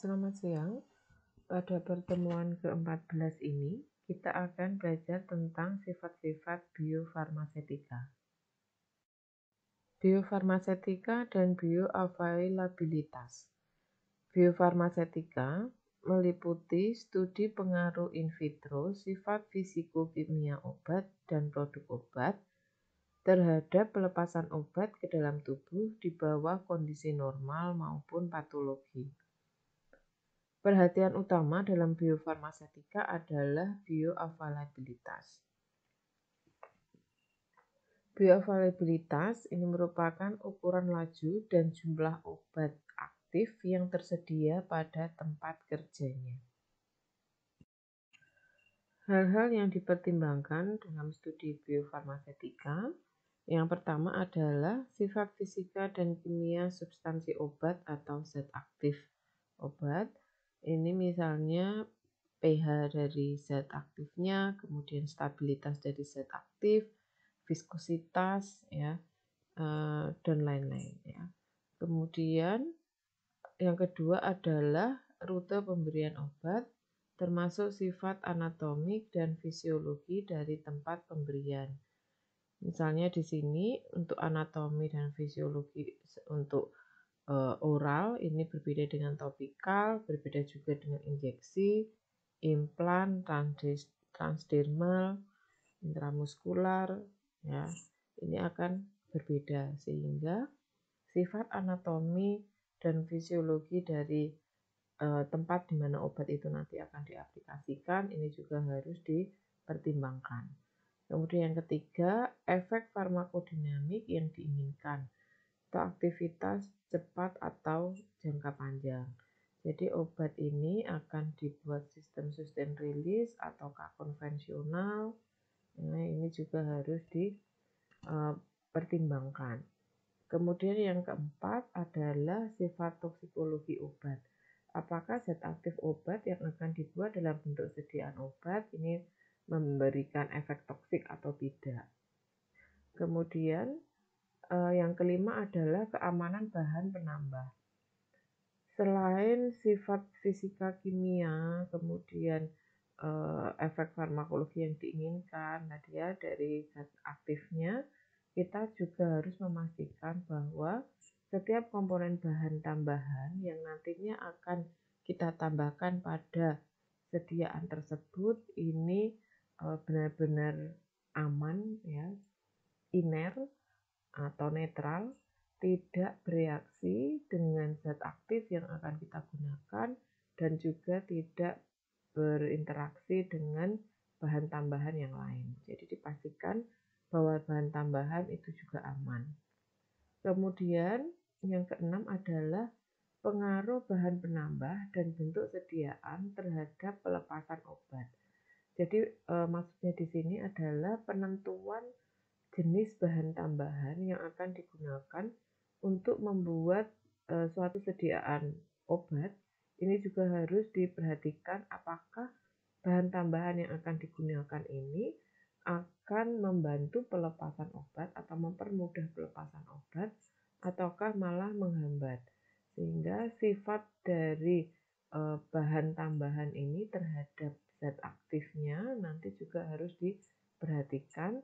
Selamat siang. Pada pertemuan ke-14 ini, kita akan belajar tentang sifat-sifat biofarmasetika. Biofarmasetika dan bioavailabilitas. Biofarmasetika meliputi studi pengaruh in vitro sifat fisiko-kimia obat dan produk obat terhadap pelepasan obat ke dalam tubuh di bawah kondisi normal maupun patologi. Perhatian utama dalam biofarmasetika adalah bioavailabilitas. Bioavailabilitas ini merupakan ukuran laju dan jumlah obat aktif yang tersedia pada tempat kerjanya. Hal-hal yang dipertimbangkan dalam studi biofarmasetika, yang pertama adalah sifat fisika dan kimia substansi obat atau zat aktif obat. Ini misalnya pH dari zat aktifnya, kemudian stabilitas dari zat aktif, viskositas, ya, dan lain-lain. Ya. Kemudian yang kedua adalah rute pemberian obat, termasuk sifat anatomik dan fisiologi dari tempat pemberian. Misalnya di sini untuk anatomi dan fisiologi untuk oral ini berbeda dengan topikal, berbeda juga dengan injeksi, implan, transdermal, intramuskular, ya. Ini akan berbeda sehingga sifat anatomi dan fisiologi dari tempat di mana obat itu nanti akan diaplikasikan ini juga harus dipertimbangkan. Kemudian yang ketiga, efek farmakodinamik yang diinginkan atau aktivitas cepat atau jangka panjang. Jadi obat ini akan dibuat sistem sustain release ataukah konvensional. Nah, ini juga harus dipertimbangkan. Kemudian yang keempat adalah sifat toksikologi obat. Apakah zat aktif obat yang akan dibuat dalam bentuk sediaan obat ini memberikan efek toksik atau tidak. Kemudian yang kelima adalah keamanan bahan penambah. Selain sifat fisika kimia, kemudian efek farmakologi yang diinginkan tadi ya dari zat aktifnya, kita juga harus memastikan bahwa setiap komponen bahan tambahan yang nantinya akan kita tambahkan pada sediaan tersebut ini benar-benar aman, ya, iner atau netral, tidak bereaksi dengan zat aktif yang akan kita gunakan dan juga tidak berinteraksi dengan bahan tambahan yang lain. Jadi dipastikan bahwa bahan tambahan itu juga aman. Kemudian yang keenam adalah pengaruh bahan penambah dan bentuk sediaan terhadap pelepasan obat. Jadi maksudnya di sini adalah penentuan jenis bahan tambahan yang akan digunakan untuk membuat suatu sediaan obat. Ini juga harus diperhatikan apakah bahan tambahan yang akan digunakan ini akan membantu pelepasan obat atau mempermudah pelepasan obat ataukah malah menghambat. Sehingga sifat dari bahan tambahan ini terhadap zat aktifnya nanti juga harus diperhatikan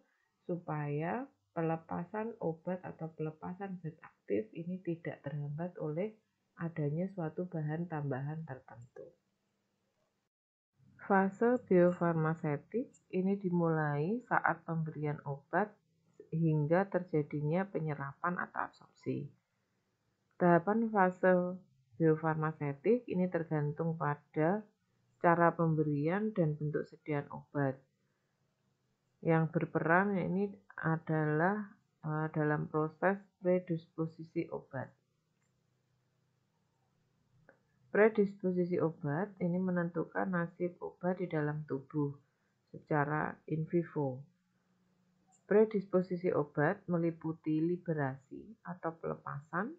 supaya pelepasan obat atau pelepasan zat aktif ini tidak terhambat oleh adanya suatu bahan tambahan tertentu. Fase biofarmasetik ini dimulai saat pemberian obat hingga terjadinya penyerapan atau absorpsi. Tahapan fase biofarmasetik ini tergantung pada cara pemberian dan bentuk sediaan obat. Yang berperan ini adalah dalam proses predisposisi obat. Predisposisi obat ini menentukan nasib obat di dalam tubuh secara in vivo. Predisposisi obat meliputi liberasi atau pelepasan,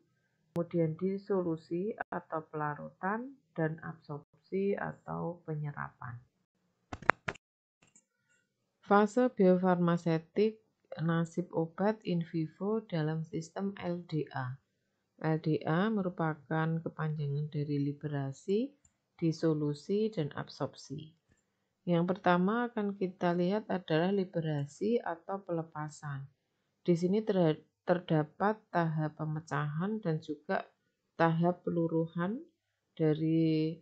kemudian disolusi atau pelarutan, dan absorpsi atau penyerapan. Fase biofarmasetik nasib obat in vivo dalam sistem LDA. LDA merupakan kepanjangan dari liberasi, disolusi, dan absorpsi. Yang pertama akan kita lihat adalah liberasi atau pelepasan. Di sini terdapat tahap pemecahan dan juga tahap peluruhan dari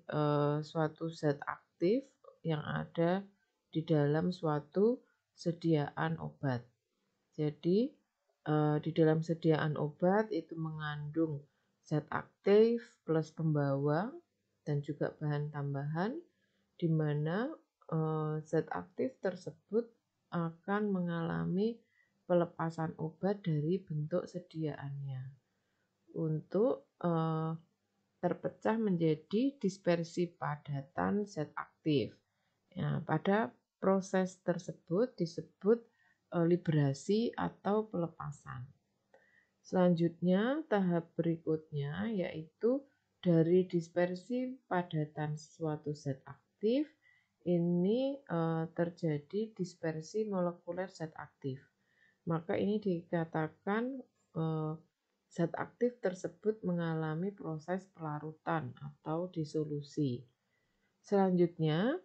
suatu zat aktif yang ada di dalam suatu sediaan obat. Jadi di dalam sediaan obat itu mengandung zat aktif plus pembawa dan juga bahan tambahan, di mana zat aktif tersebut akan mengalami pelepasan obat dari bentuk sediaannya untuk terpecah menjadi dispersi padatan zat aktif. Ya, pada proses tersebut disebut liberasi atau pelepasan. Selanjutnya, tahap berikutnya yaitu dari dispersi padatan suatu zat aktif, ini terjadi dispersi molekuler zat aktif. Maka ini dikatakan zat aktif tersebut mengalami proses pelarutan atau disolusi. Selanjutnya,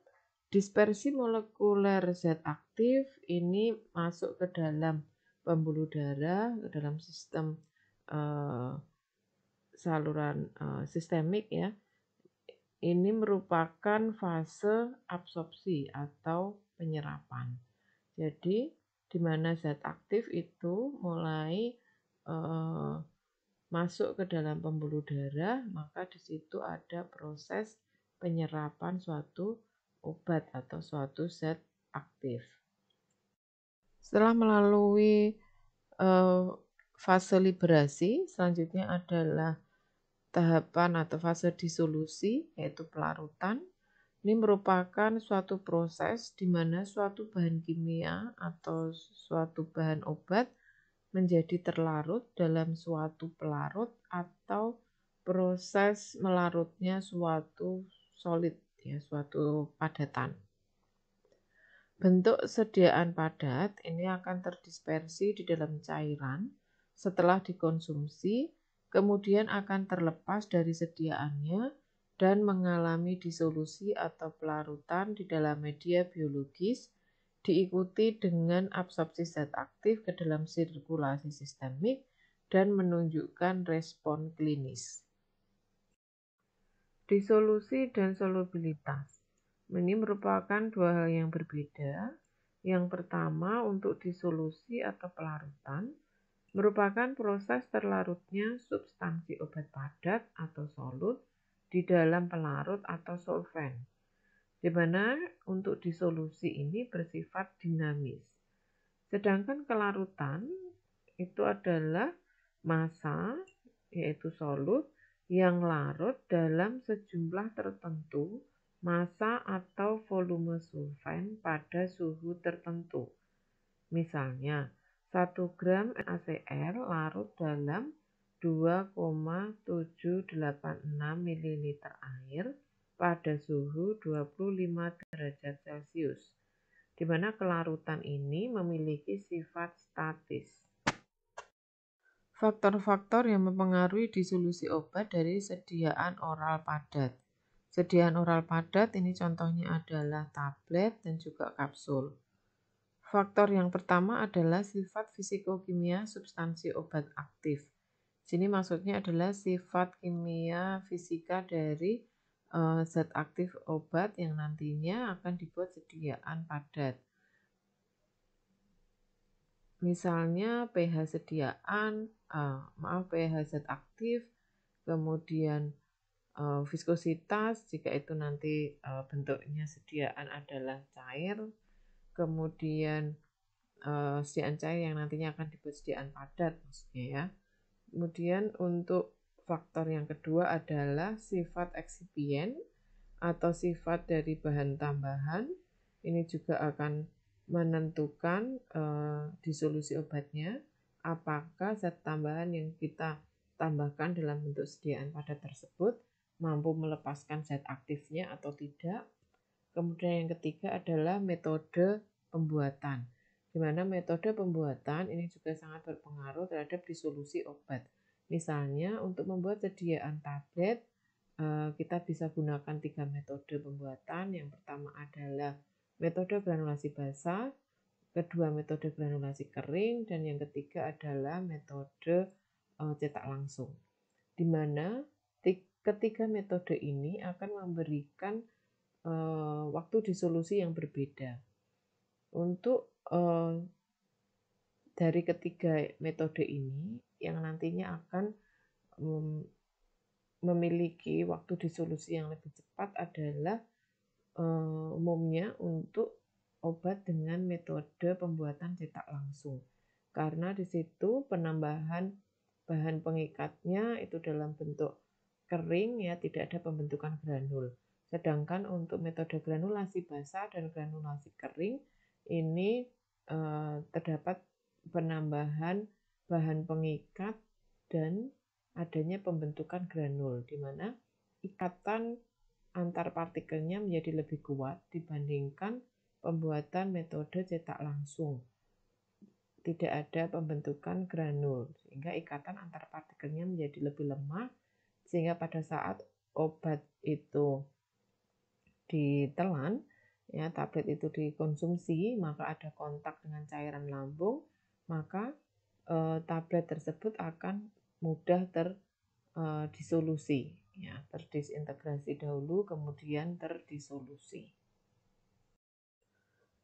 dispersi molekuler zat aktif ini masuk ke dalam pembuluh darah, ke dalam sistem saluran sistemik ya. Ini merupakan fase absorpsi atau penyerapan. Jadi di mana zat aktif itu mulai masuk ke dalam pembuluh darah, maka di situ ada proses penyerapan suatu obat atau suatu zat aktif. Setelah melalui fase liberasi, selanjutnya adalah tahapan atau fase disolusi, yaitu pelarutan. Ini merupakan suatu proses di mana suatu bahan kimia atau suatu bahan obat menjadi terlarut dalam suatu pelarut atau proses melarutnya suatu solid, ya, suatu padatan. Bentuk sediaan padat ini akan terdispersi di dalam cairan setelah dikonsumsi, kemudian akan terlepas dari sediaannya dan mengalami disolusi atau pelarutan di dalam media biologis, diikuti dengan absorpsi zat aktif ke dalam sirkulasi sistemik dan menunjukkan respon klinis. Disolusi dan solubilitas. Ini merupakan dua hal yang berbeda. Yang pertama, untuk disolusi atau pelarutan merupakan proses terlarutnya substansi obat padat atau solut di dalam pelarut atau solvent, di mana untuk disolusi ini bersifat dinamis. Sedangkan kelarutan itu adalah massa, yaitu solut, yang larut dalam sejumlah tertentu massa atau volume solvent pada suhu tertentu. Misalnya, 1 gram NaCl larut dalam 2,786 ml air pada suhu 25 derajat Celcius, di mana kelarutan ini memiliki sifat statis. Faktor-faktor yang mempengaruhi disolusi obat dari sediaan oral padat. Sediaan oral padat ini contohnya adalah tablet dan juga kapsul. Faktor yang pertama adalah sifat fisikokimia substansi obat aktif. Sini maksudnya adalah sifat kimia fisika dari zat aktif obat yang nantinya akan dibuat sediaan padat. Misalnya pH sediaan, pH zat aktif, kemudian viskositas jika itu nanti bentuknya sediaan adalah cair, kemudian sediaan cair yang nantinya akan dibuat sediaan padat maksudnya ya. Kemudian untuk faktor yang kedua adalah sifat eksipien atau sifat dari bahan tambahan. Ini juga akan menentukan disolusi obatnya, apakah zat tambahan yang kita tambahkan dalam bentuk sediaan padat tersebut mampu melepaskan zat aktifnya atau tidak. Kemudian yang ketiga adalah metode pembuatan, di mana metode pembuatan ini juga sangat berpengaruh terhadap disolusi obat. Misalnya untuk membuat sediaan tablet, kita bisa gunakan 3 metode pembuatan. Yang pertama adalah metode granulasi basah, kedua metode granulasi kering, dan yang ketiga adalah metode cetak langsung. Di mana ketiga metode ini akan memberikan waktu disolusi yang berbeda. Untuk dari ketiga metode ini yang nantinya akan memiliki waktu disolusi yang lebih cepat adalah umumnya untuk obat dengan metode pembuatan cetak langsung. Karena di situ penambahan bahan pengikatnya itu dalam bentuk kering, ya, tidak ada pembentukan granul. Sedangkan untuk metode granulasi basah dan granulasi kering ini terdapat penambahan bahan pengikat dan adanya pembentukan granul, di mana ikatan antar partikelnya menjadi lebih kuat dibandingkan pembuatan metode cetak langsung. Tidak ada pembentukan granul, sehingga ikatan antar partikelnya menjadi lebih lemah, sehingga pada saat obat itu ditelan, ya, tablet itu dikonsumsi, maka ada kontak dengan cairan lambung, maka tablet tersebut akan mudah terdisolusi, ya, terdisintegrasi dahulu kemudian terdisolusi.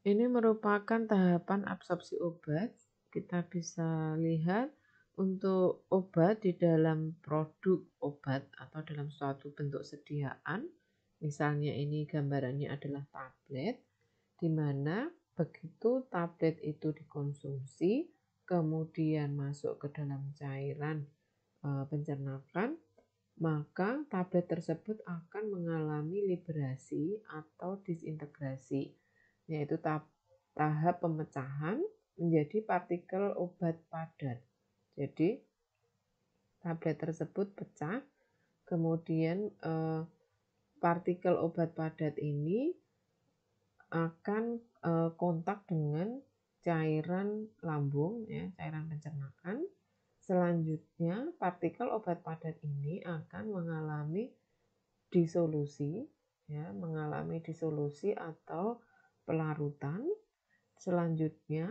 Ini merupakan tahapan absorpsi obat. Kita bisa lihat untuk obat di dalam produk obat atau dalam suatu bentuk sediaan. Misalnya ini gambarannya adalah tablet, di mana begitu tablet itu dikonsumsi, kemudian masuk ke dalam cairan pencernakan, maka tablet tersebut akan mengalami liberasi atau disintegrasi, yaitu tahap pemecahan menjadi partikel obat padat. Jadi tablet tersebut pecah, kemudian partikel obat padat ini akan kontak dengan cairan lambung, ya, cairan pencernakan. Selanjutnya partikel obat padat ini akan mengalami disolusi, ya, mengalami disolusi atau pelarutan. Selanjutnya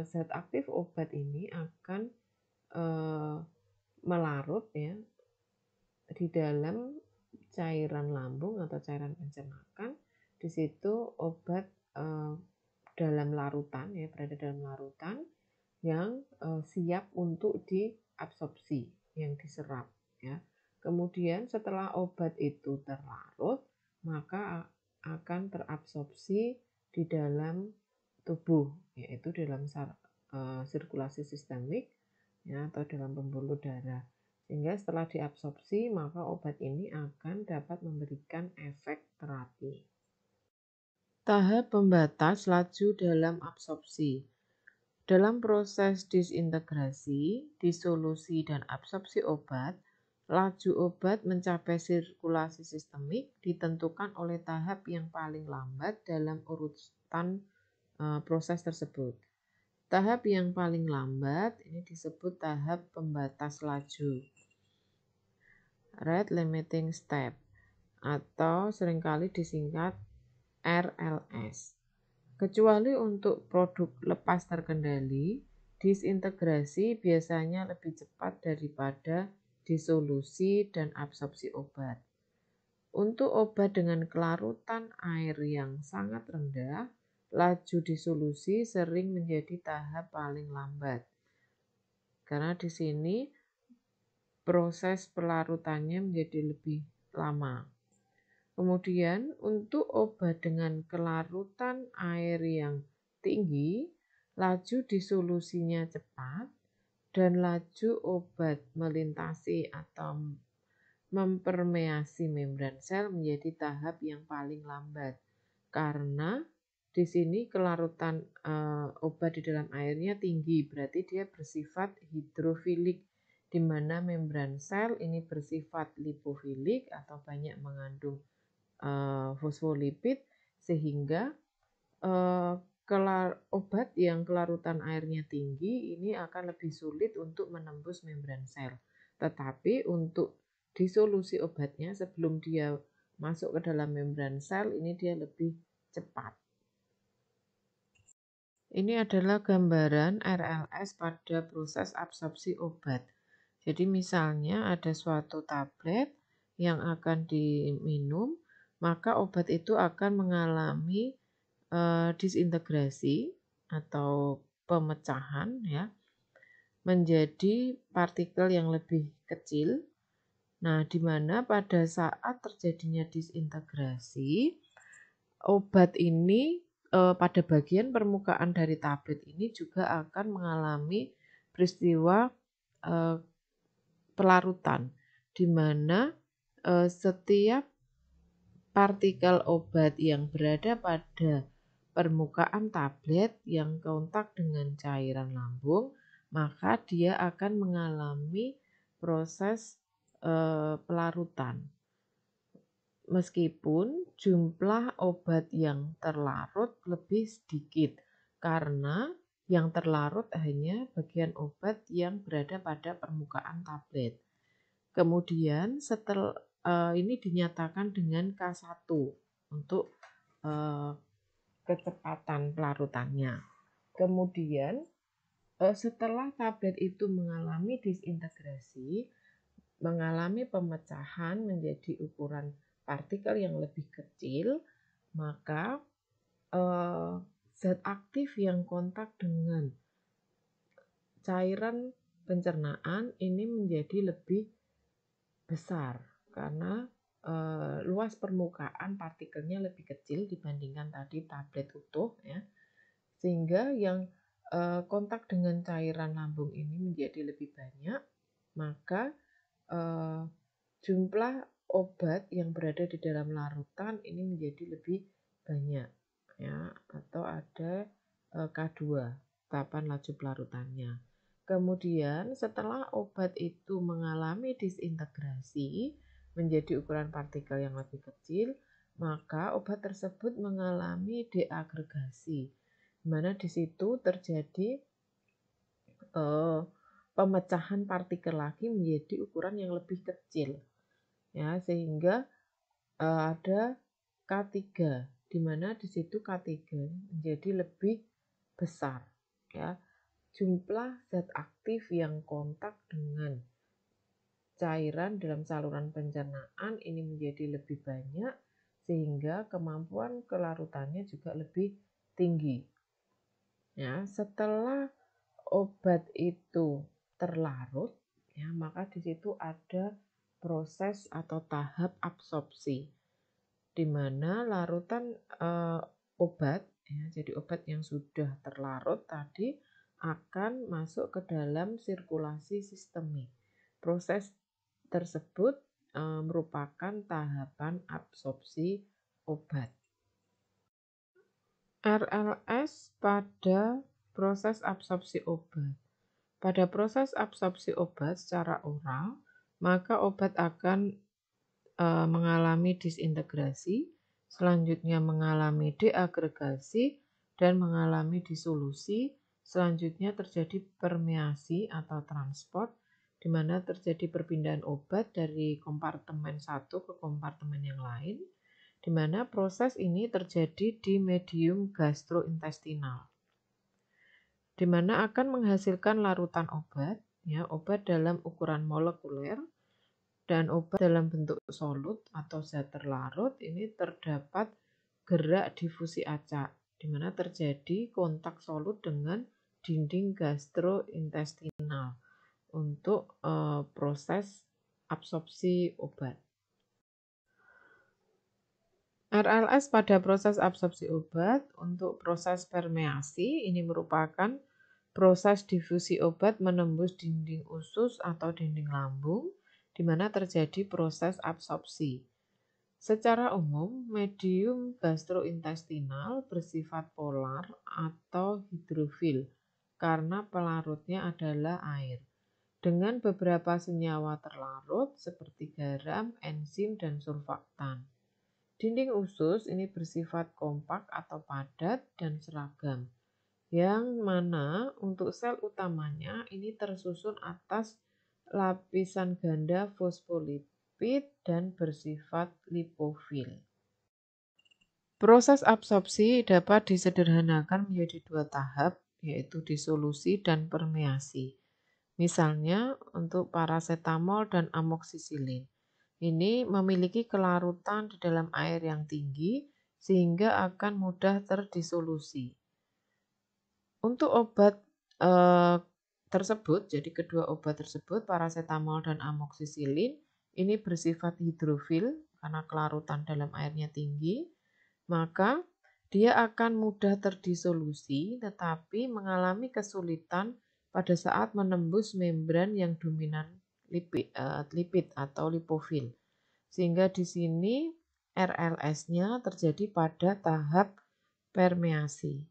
zat aktif obat ini akan melarut, ya, di dalam cairan lambung atau cairan pencernakan. Di situ obat dalam larutan, ya, berada dalam larutan yang siap untuk diabsorpsi, yang diserap, ya. Kemudian setelah obat itu terlarut, maka akan terabsorpsi di dalam tubuh, yaitu dalam sirkulasi sistemik, ya, atau dalam pembuluh darah. Sehingga setelah diabsorpsi, maka obat ini akan dapat memberikan efek terapi. Tahap pembatas laju dalam absorpsi. Dalam proses disintegrasi, disolusi, dan absorpsi obat, laju obat mencapai sirkulasi sistemik ditentukan oleh tahap yang paling lambat dalam urutan proses tersebut. Tahap yang paling lambat ini disebut tahap pembatas laju, rate limiting step, atau seringkali disingkat RLS. Kecuali untuk produk lepas terkendali, disintegrasi biasanya lebih cepat daripada disolusi dan absorpsi obat. Untuk obat dengan kelarutan air yang sangat rendah, laju disolusi sering menjadi tahap paling lambat. Karena di sini proses pelarutannya menjadi lebih lama. Kemudian untuk obat dengan kelarutan air yang tinggi, laju disolusinya cepat dan laju obat melintasi atau mempermeasi membran sel menjadi tahap yang paling lambat. Karena di sini kelarutan obat di dalam airnya tinggi, berarti dia bersifat hidrofilik, di mana membran sel ini bersifat lipofilik atau banyak mengandung fosfolipid, sehingga obat yang kelarutan airnya tinggi ini akan lebih sulit untuk menembus membran sel. Tetapi untuk disolusi obatnya sebelum dia masuk ke dalam membran sel, ini dia lebih cepat. Ini adalah gambaran RLS pada proses absorpsi obat. Jadi misalnya ada suatu tablet yang akan diminum, maka obat itu akan mengalami disintegrasi atau pemecahan ya menjadi partikel yang lebih kecil. Nah, di mana pada saat terjadinya disintegrasi, obat ini pada bagian permukaan dari tablet ini juga akan mengalami peristiwa pelarutan, di mana setiap partikel obat yang berada pada permukaan tablet yang kontak dengan cairan lambung, maka dia akan mengalami proses pelarutan. Meskipun jumlah obat yang terlarut lebih sedikit, karena yang terlarut hanya bagian obat yang berada pada permukaan tablet. Kemudian setelah ini dinyatakan dengan K1 untuk kecepatan pelarutannya. Kemudian setelah tablet itu mengalami disintegrasi, mengalami pemecahan menjadi ukuran partikel yang lebih kecil, maka zat aktif yang kontak dengan cairan pencernaan ini menjadi lebih besar karena luas permukaan partikelnya lebih kecil dibandingkan tadi tablet utuh ya, sehingga yang kontak dengan cairan lambung ini menjadi lebih banyak, maka jumlah obat yang berada di dalam larutan ini menjadi lebih banyak ya, atau ada K2 tahapan laju pelarutannya. Kemudian setelah obat itu mengalami disintegrasi menjadi ukuran partikel yang lebih kecil, maka obat tersebut mengalami deagregasi, di mana di situ terjadi pemecahan partikel lagi menjadi ukuran yang lebih kecil, ya, sehingga ada K3, di mana di situ K3 menjadi lebih besar, ya. Jumlah zat aktif yang kontak dengan cairan dalam saluran pencernaan ini menjadi lebih banyak, sehingga kemampuan kelarutannya juga lebih tinggi. Ya, setelah obat itu terlarut, ya, maka di situ ada proses atau tahap absorpsi, di mana larutan obat, ya, jadi obat yang sudah terlarut tadi akan masuk ke dalam sirkulasi sistemik. Proses tersebut merupakan tahapan absorpsi obat. RLS pada proses absorpsi obat. Pada proses absorpsi obat secara oral, maka obat akan mengalami disintegrasi, selanjutnya mengalami deagregasi, dan mengalami disolusi. Selanjutnya terjadi permeasi atau transport, di mana terjadi perpindahan obat dari kompartemen satu ke kompartemen yang lain, di mana proses ini terjadi di medium gastrointestinal, di mana akan menghasilkan larutan obat, ya, obat dalam ukuran molekuler, dan obat dalam bentuk solut atau zat terlarut. Ini terdapat gerak difusi acak, di mana terjadi kontak solut dengan dinding gastrointestinal untuk proses absorpsi obat. RLS pada proses absorpsi obat. Untuk proses permeasi, ini merupakan proses difusi obat menembus dinding usus atau dinding lambung, di mana terjadi proses absorpsi. Secara umum, medium gastrointestinal bersifat polar atau hidrofil karena pelarutnya adalah air, dengan beberapa senyawa terlarut seperti garam, enzim, dan surfaktan. Dinding usus ini bersifat kompak atau padat dan seragam, yang mana untuk sel utamanya ini tersusun atas lapisan ganda fosfolipid dan bersifat lipofil. Proses absorpsi dapat disederhanakan menjadi 2 tahap, yaitu disolusi dan permeasi. Misalnya untuk parasetamol dan amoksisilin. Ini memiliki kelarutan di dalam air yang tinggi sehingga akan mudah terdisolusi. Untuk obat tersebut, jadi kedua obat tersebut, parasetamol dan amoksisilin, ini bersifat hidrofil karena kelarutan dalam airnya tinggi, maka dia akan mudah terdisolusi tetapi mengalami kesulitan pada saat menembus membran yang dominan lipid atau lipofil. Sehingga di sini RLS-nya terjadi pada tahap permeasi.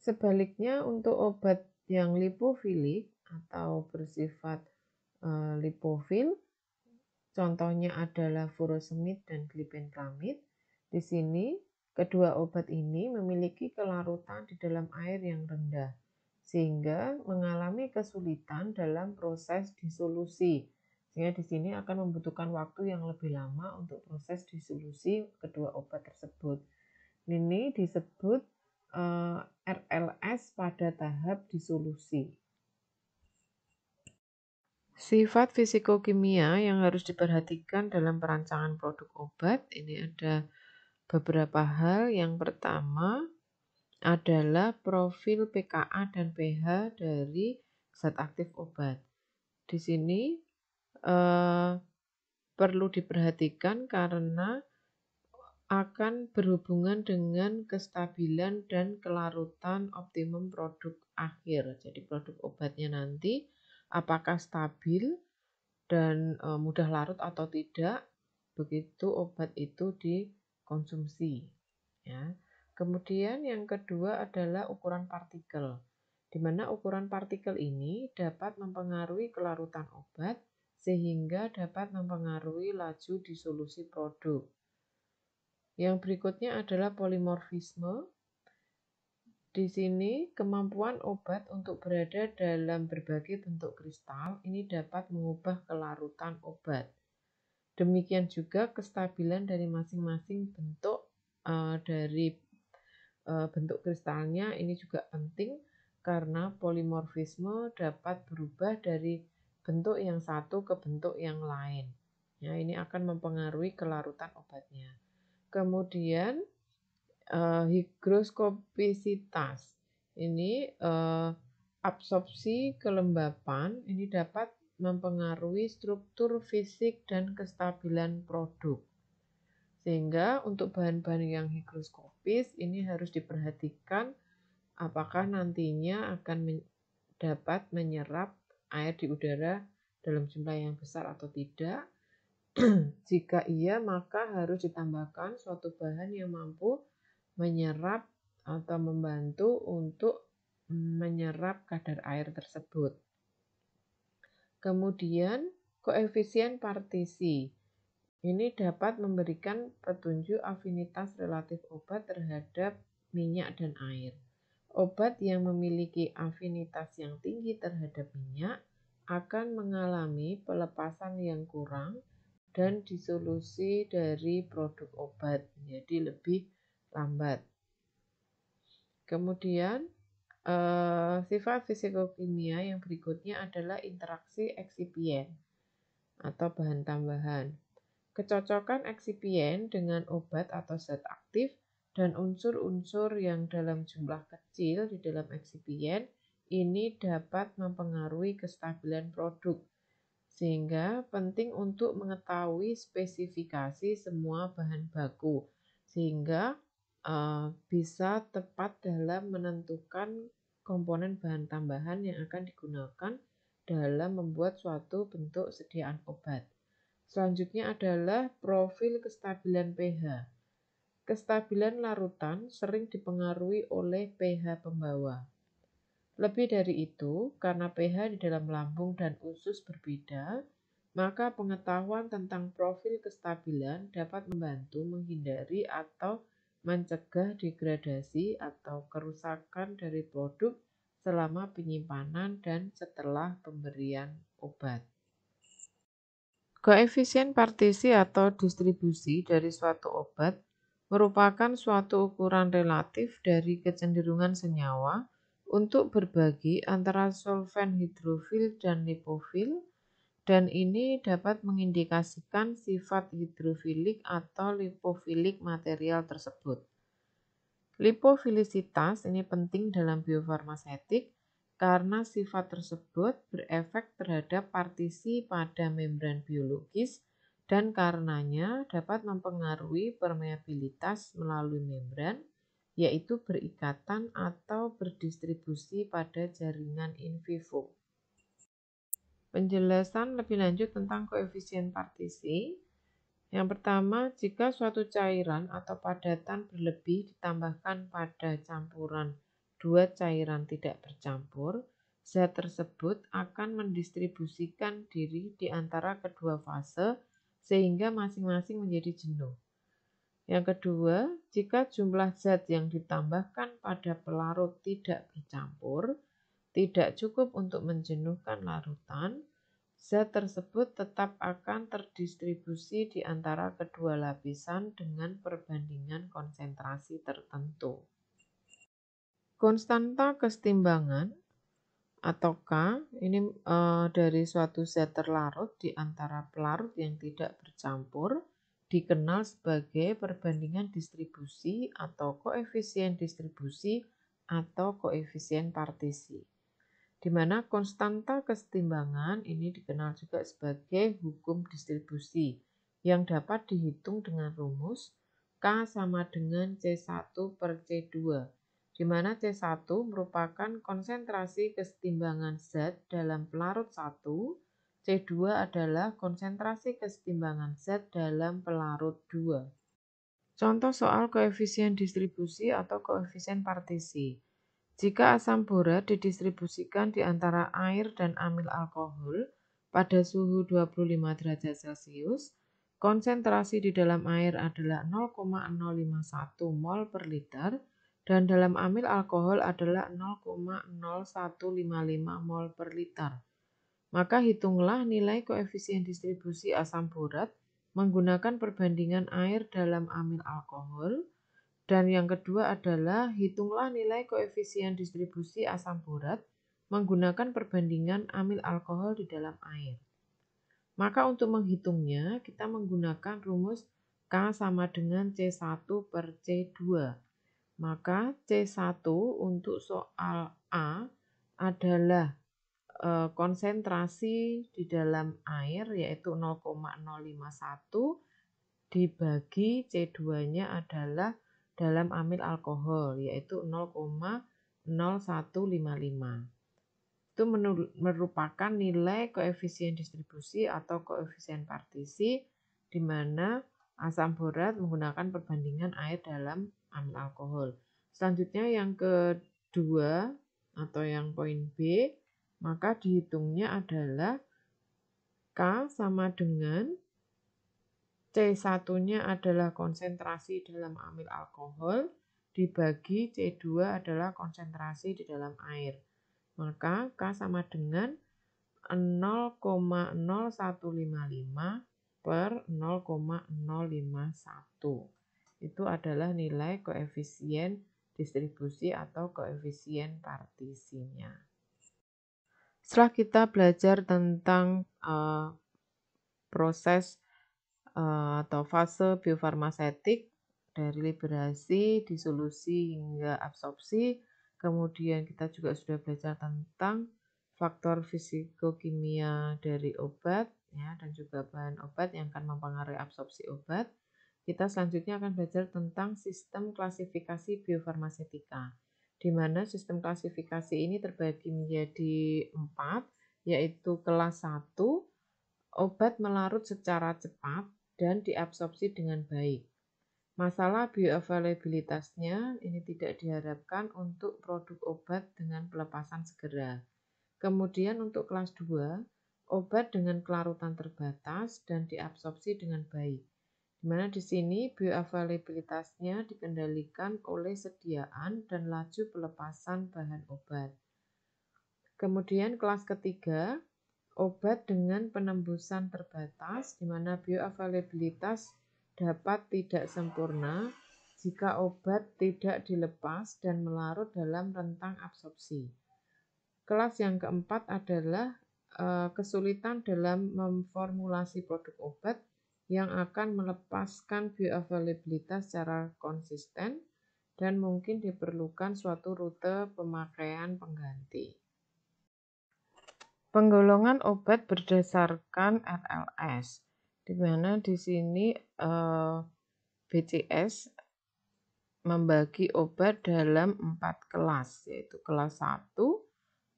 Sebaliknya untuk obat yang lipofilik atau bersifat lipofil, contohnya adalah furosemid dan glibenclamid. Di sini kedua obat ini memiliki kelarutan di dalam air yang rendah sehingga mengalami kesulitan dalam proses disolusi. Sehingga di sini akan membutuhkan waktu yang lebih lama untuk proses disolusi kedua obat tersebut. Ini disebut RLS pada tahap disolusi. Sifat fisikokimia yang harus diperhatikan dalam perancangan produk obat, ini ada beberapa hal. Yang pertama adalah profil pKa dan pH dari zat aktif obat. Di sini perlu diperhatikan karena akan berhubungan dengan kestabilan dan kelarutan optimum produk akhir. Jadi produk obatnya nanti apakah stabil dan mudah larut atau tidak begitu obat itu dikonsumsi, ya. Kemudian yang kedua adalah ukuran partikel, di mana ukuran partikel ini dapat mempengaruhi kelarutan obat sehingga dapat mempengaruhi laju disolusi produk. Yang berikutnya adalah polimorfisme. Di sini kemampuan obat untuk berada dalam berbagai bentuk kristal ini dapat mengubah kelarutan obat. Demikian juga kestabilan dari masing-masing bentuk bentuk kristalnya ini juga penting karena polimorfisme dapat berubah dari bentuk yang satu ke bentuk yang lain. Ya, ini akan mempengaruhi kelarutan obatnya. Kemudian higroskopisitas. Ini absorpsi kelembapan ini dapat mempengaruhi struktur fisik dan kestabilan produk. Sehingga untuk bahan-bahan yang higroskopis ini harus diperhatikan apakah nantinya akan dapat menyerap air di udara dalam jumlah yang besar atau tidak. Jika iya, maka harus ditambahkan suatu bahan yang mampu menyerap atau membantu untuk menyerap kadar air tersebut. Kemudian koefisien partisi. Ini dapat memberikan petunjuk afinitas relatif obat terhadap minyak dan air. Obat yang memiliki afinitas yang tinggi terhadap minyak akan mengalami pelepasan yang kurang dan disolusi dari produk obat menjadi lebih lambat. Kemudian sifat fisikokimia yang berikutnya adalah interaksi eksipien atau bahan tambahan. Kecocokan eksipien dengan obat atau zat aktif dan unsur-unsur yang dalam jumlah kecil di dalam eksipien ini dapat mempengaruhi kestabilan produk. Sehingga penting untuk mengetahui spesifikasi semua bahan baku sehingga bisa tepat dalam menentukan komponen bahan tambahan yang akan digunakan dalam membuat suatu bentuk sediaan obat. Selanjutnya adalah profil kestabilan pH. Kestabilan larutan sering dipengaruhi oleh pH pembawa. Lebih dari itu, karena pH di dalam lambung dan usus berbeda, maka pengetahuan tentang profil kestabilan dapat membantu menghindari atau mencegah degradasi atau kerusakan dari produk selama penyimpanan dan setelah pemberian obat. Koefisien partisi atau distribusi dari suatu obat merupakan suatu ukuran relatif dari kecenderungan senyawa untuk berbagi antara solven hidrofil dan lipofil, dan ini dapat mengindikasikan sifat hidrofilik atau lipofilik material tersebut. Lipofilisitas ini penting dalam biofarmasetik karena sifat tersebut berefek terhadap partisi pada membran biologis dan karenanya dapat mempengaruhi permeabilitas melalui membran, yaitu berikatan atau berdistribusi pada jaringan in vivo. Penjelasan lebih lanjut tentang koefisien partisi. Yang pertama, jika suatu cairan atau padatan berlebih ditambahkan pada campuran dua cairan tidak bercampur, zat tersebut akan mendistribusikan diri di antara kedua fase sehingga masing-masing menjadi jenuh. Yang kedua, jika jumlah zat yang ditambahkan pada pelarut tidak bercampur, tidak cukup untuk menjenuhkan larutan, zat tersebut tetap akan terdistribusi di antara kedua lapisan dengan perbandingan konsentrasi tertentu. Konstanta kesetimbangan atau K ini dari suatu zat terlarut di antara pelarut yang tidak bercampur dikenal sebagai perbandingan distribusi atau koefisien distribusi atau koefisien partisi, di mana konstanta kesetimbangan ini dikenal juga sebagai hukum distribusi yang dapat dihitung dengan rumus K sama dengan C1 per C2, di mana C1 merupakan konsentrasi kesetimbangan zat dalam pelarut 1, C2 adalah konsentrasi kesetimbangan zat dalam pelarut 2. Contoh soal koefisien distribusi atau koefisien partisi. Jika asam borat didistribusikan di antara air dan amil alkohol pada suhu 25 derajat Celcius, konsentrasi di dalam air adalah 0,051 mol per liter dan dalam amil alkohol adalah 0,0155 mol per liter. Maka hitunglah nilai koefisien distribusi asam borat menggunakan perbandingan air dalam amil alkohol. Dan yang kedua adalah hitunglah nilai koefisien distribusi asam borat menggunakan perbandingan amil alkohol di dalam air. Maka untuk menghitungnya kita menggunakan rumus K sama dengan C1 per C2. Maka C1 untuk soal A adalah konsentrasi di dalam air yaitu 0,051 dibagi C2-nya adalah dalam amil alkohol yaitu 0,0155. Itu merupakan nilai koefisien distribusi atau koefisien partisi di mana asam borat menggunakan perbandingan air dalam amil alkohol. Selanjutnya yang kedua atau yang poin B, maka dihitungnya adalah K sama dengan C1-nya adalah konsentrasi dalam amil alkohol, dibagi C2 adalah konsentrasi di dalam air. Maka K sama dengan 0,0155 per 0,051. Itu adalah nilai koefisien distribusi atau koefisien partisinya. Setelah kita belajar tentang proses atau fase biofarmasetik dari liberasi, disolusi hingga absorpsi. Kemudian kita juga sudah belajar tentang faktor fisikokimia dari obat ya, dan juga bahan obat yang akan mempengaruhi absorpsi obat. Kita selanjutnya akan belajar tentang sistem klasifikasi biofarmasetika, di mana sistem klasifikasi ini terbagi menjadi 4, yaitu kelas 1, obat melarut secara cepat dan diabsorpsi dengan baik. Masalah bioavailabilitasnya ini tidak diharapkan untuk produk obat dengan pelepasan segera. Kemudian untuk kelas 2, obat dengan kelarutan terbatas dan diabsorpsi dengan baik. Di mana di sini bioavailabilitasnya dikendalikan oleh sediaan dan laju pelepasan bahan obat. Kemudian kelas ketiga, obat dengan penembusan terbatas, di mana bioavailabilitas dapat tidak sempurna jika obat tidak dilepas dan melarut dalam rentang absorpsi. Kelas yang keempat adalah kesulitan dalam memformulasi produk obat yang akan melepaskan bioavailabilitas secara konsisten dan mungkin diperlukan suatu rute pemakaian pengganti. Penggolongan obat berdasarkan RLS, di mana di sini BCS membagi obat dalam 4 kelas, yaitu kelas 1,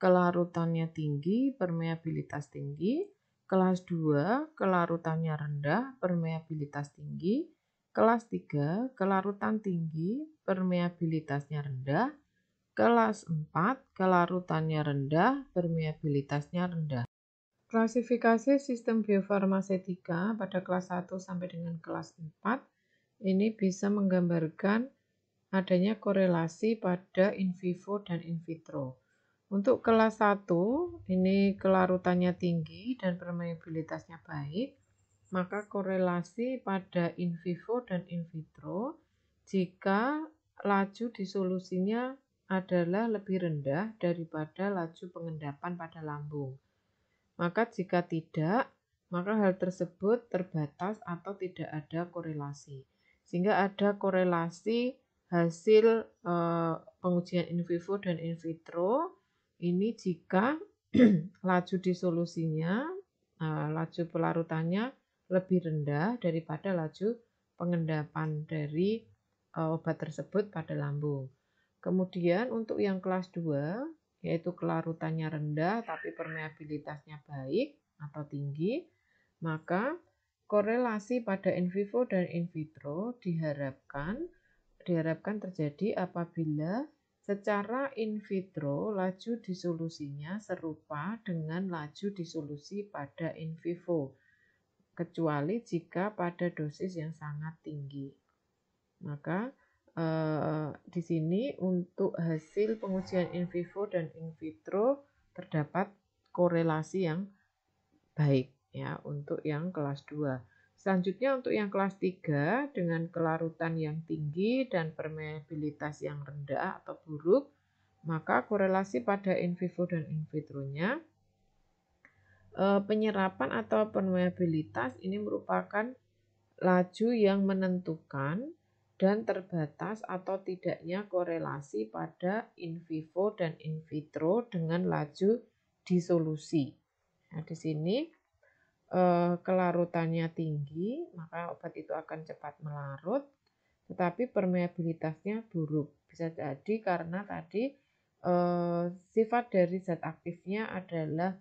kelarutannya tinggi, permeabilitas tinggi, kelas 2, kelarutannya rendah, permeabilitas tinggi, kelas 3, kelarutan tinggi, permeabilitasnya rendah, kelas 4, kelarutannya rendah, permeabilitasnya rendah. Klasifikasi sistem biofarmasetika pada kelas 1 sampai dengan kelas 4 ini bisa menggambarkan adanya korelasi pada in vivo dan in vitro. Untuk kelas 1, ini kelarutannya tinggi dan permeabilitasnya baik, maka korelasi pada in vivo dan in vitro jika laju disolusinya adalah lebih rendah daripada laju pengendapan pada lambung. Maka jika tidak, maka hal tersebut terbatas atau tidak ada korelasi. Sehingga ada korelasi hasil pengujian in vivo dan in vitro ini jika laju disolusinya, laju pelarutannya lebih rendah daripada laju pengendapan dari obat tersebut pada lambung. Kemudian untuk yang kelas 2, yaitu kelarutannya rendah tapi permeabilitasnya baik atau tinggi, maka korelasi pada in vivo dan in vitro diharapkan terjadi apabila secara in vitro laju disolusinya serupa dengan laju disolusi pada in vivo, kecuali jika pada dosis yang sangat tinggi. Maka di sini untuk hasil pengujian in vivo dan in vitro terdapat korelasi yang baik ya untuk yang kelas 2. Selanjutnya untuk yang kelas 3 dengan kelarutan yang tinggi dan permeabilitas yang rendah atau buruk, maka korelasi pada in vivo dan in vitronya penyerapan atau permeabilitas ini merupakan laju yang menentukan dan terbatas atau tidaknya korelasi pada in vivo dan in vitro dengan laju disolusi. Nah, di sini kelarutannya tinggi, maka obat itu akan cepat melarut, tetapi permeabilitasnya buruk. Bisa jadi karena tadi sifat dari zat aktifnya adalah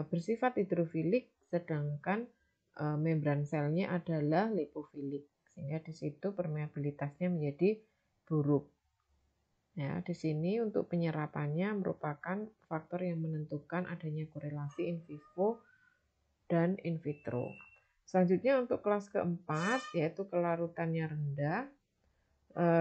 bersifat hidrofilik, sedangkan membran selnya adalah lipofilik, sehingga di situ permeabilitasnya menjadi buruk. Ya, di sini untuk penyerapannya merupakan faktor yang menentukan adanya korelasi in vivo dan in vitro. Selanjutnya untuk kelas keempat, yaitu kelarutannya rendah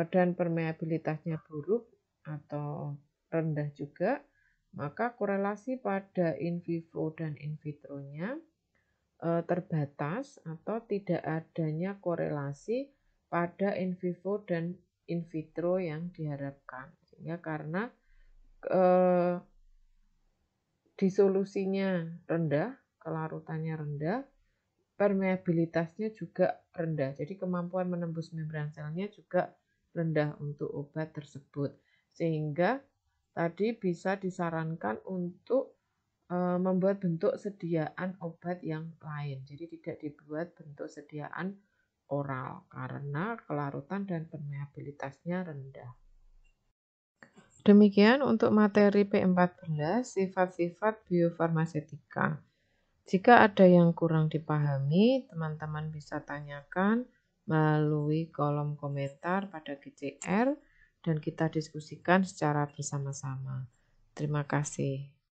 dan permeabilitasnya buruk atau rendah juga, maka korelasi pada in vivo dan in vitronya terbatas atau tidak adanya korelasi pada in vivo dan in vitro yang diharapkan. Sehingga karena disolusinya rendah, kelarutannya rendah, permeabilitasnya juga rendah. Jadi kemampuan menembus membran selnya juga rendah untuk obat tersebut. Sehingga tadi bisa disarankan untuk membuat bentuk sediaan obat yang lain. Jadi tidak dibuat bentuk sediaan oral karena kelarutan dan permeabilitasnya rendah. Demikian untuk materi P14, sifat-sifat biofarmasetika. Jika ada yang kurang dipahami, teman-teman bisa tanyakan melalui kolom komentar pada GCR dan kita diskusikan secara bersama-sama. Terima kasih.